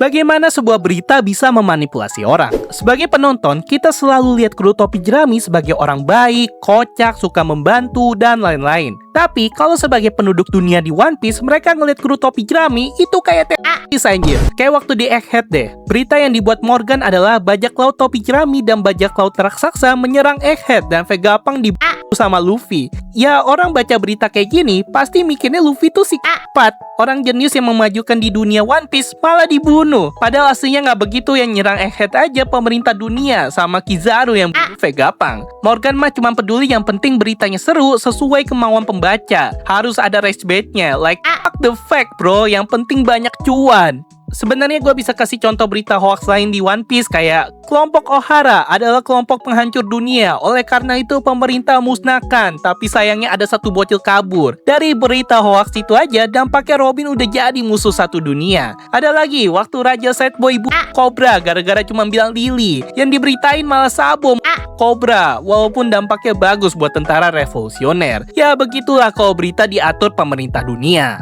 Bagaimana sebuah berita bisa memanipulasi orang? Sebagai penonton, kita selalu lihat kru topi jerami sebagai orang baik, kocak, suka membantu, dan lain-lain. Tapi, kalau sebagai penduduk dunia di One Piece, mereka ngeliat kru topi jerami itu kayak anjir. Kayak waktu di Egghead deh. Berita yang dibuat Morgan adalah bajak laut topi jerami dan bajak laut raksasa menyerang Egghead dan Vegapunk sama Luffy. Ya, orang baca berita kayak gini, pasti mikirnya Luffy tuh psikopat. Orang jenius yang memajukan di dunia One Piece malah dibunuh. Padahal aslinya nggak begitu, yang nyerang Egghead aja pemerintah dunia sama Kizaru yang Vegapunk. Morgan mah cuma peduli yang penting beritanya seru sesuai kemauan pembaca. Harus ada rage bait-nya, like fuck the fact bro, yang penting banyak cuan. Sebenarnya gue bisa kasih contoh berita hoax lain di One Piece kayak kelompok Ohara adalah kelompok penghancur dunia. Oleh karena itu pemerintah musnahkan. Tapi sayangnya ada satu bocil kabur. Dari berita hoax itu aja dampaknya Robin udah jadi musuh satu dunia. Ada lagi waktu Raja Sad Boy Cobra gara-gara cuma bilang Lily. Yang diberitain malah Sabo Cobra. Walaupun dampaknya bagus buat tentara revolusioner. Ya begitulah kalau berita diatur pemerintah dunia.